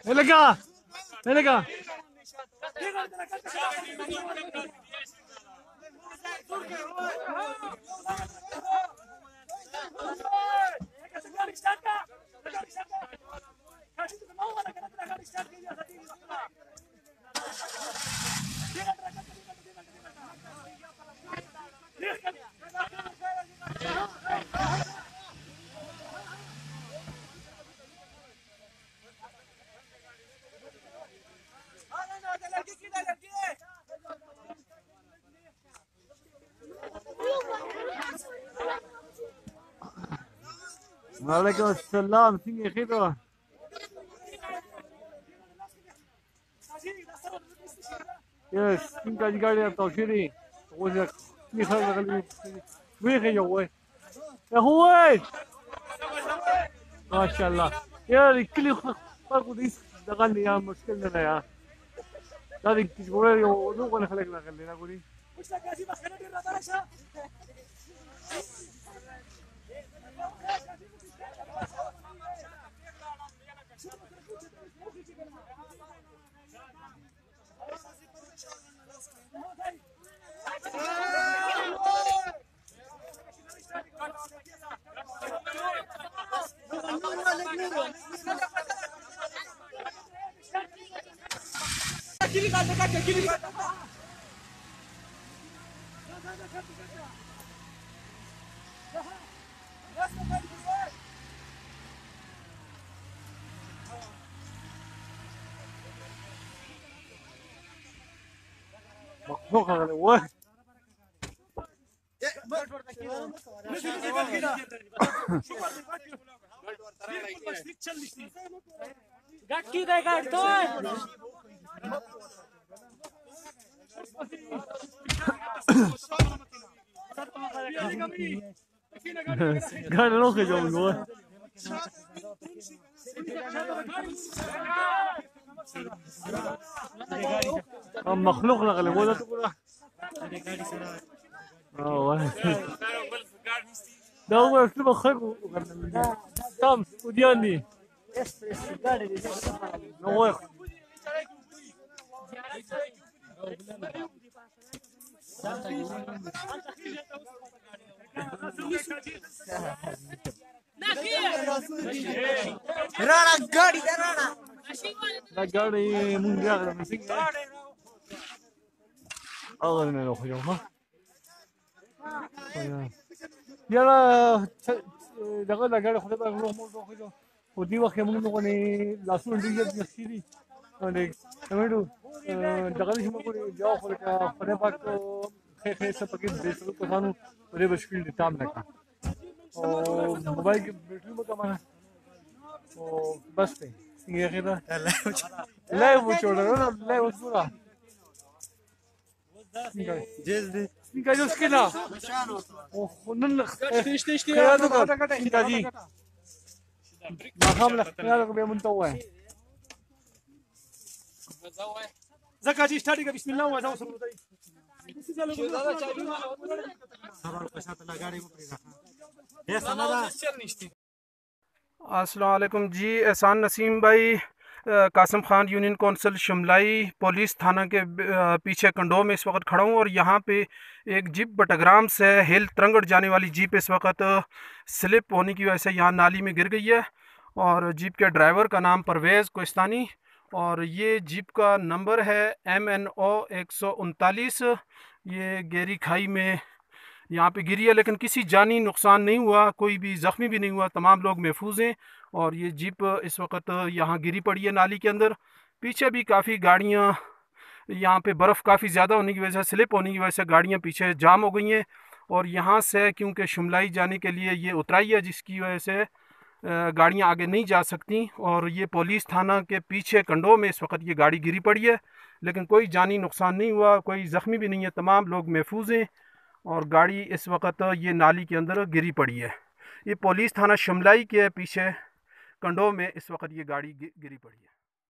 لقى لقى وعليكم السلام سيني خيرو يس سين قاعد قاعد توشيري وزك مي خلي وين يا وي يا هوي ما شاء الله يا كل فرق ديس دغني يا مشكلة يا هذه تجبرني ولو انا خلينا خلينا قولي وش قاعد ما خلينا نرجع مخلوق هذا وين गट्टी दे गाड़ तो गाड़ लो के जाऊंगा हम मखलूक लगा बोला तो पूरा ده هو اسلوبه خير تام ودياني نوخ رانا غادي رانا لا غادي من غير مسك اول ما نروح يوم يلا دغه لګړ خو به نو مو خو او دی وخت موږ نو نه لاسونه دی د سړي باندې سمېړو دغه چې موږ یو خو کا خدای پاک خې څه پکې دې څه په ځانو پرې بشکل دي تام نه کا او موبایل کې بیټري مو کمانه او بس ته څنګه غیره لا یو چوڑا لا یو پورا جلدی څنګه یو سکینا او نن خیال وکړه جی ما هم له خیال به مونته وای زکه چې سٹارټ بسم الله وځو سره دی अस्सलाम वालेकुम जी। एहसान नसीम भाई कासिम खान यूनियन कौंसिल शिमलाई पुलिस थाना के पीछे कंडो में इस वक्त खड़ा हूँ और यहाँ पे एक जीप बटग्राम से हिल तरंगड़ जाने वाली जीप इस वक्त स्लिप होने की वजह से यहाँ नाली में गिर गई है और जीप के ड्राइवर का नाम परवेज़ कोस्तानी और ये जीप का नंबर है MNO 139। ये गहरी खाई में यहाँ पे गिरी है, लेकिन किसी जानी नुकसान नहीं हुआ, कोई भी ज़ख्मी भी नहीं हुआ, तमाम लोग महफूज हैं। और ये जीप इस वक्त यहाँ गिरी पड़ी है नाली के अंदर। पीछे भी काफ़ी गाड़ियाँ, यहाँ पे बर्फ़ काफ़ी ज़्यादा होने की वजह से, स्लिप होने की वजह से गाड़ियाँ पीछे जाम हो गई हैं। और यहाँ से क्योंकि शिमलाई जाने के लिए ये उतराई है, जिसकी वजह से गाड़ियाँ आगे नहीं जा सकती। और ये पुलिस थाना के पीछे कंडो में इस वक्त ये गाड़ी गिरी पड़ी है, लेकिन कोई जानी नुकसान नहीं हुआ, कोई ज़ख्मी भी नहीं है, तमाम लोग महफूज हैं। اور گاڑی اس وقت یہ نالی کے اندر گری پڑی ہے. یہ پولیس تھانہ شملائی کے پیچھے کنڈو میں اس وقت یہ گاڑی گری پڑی ہے.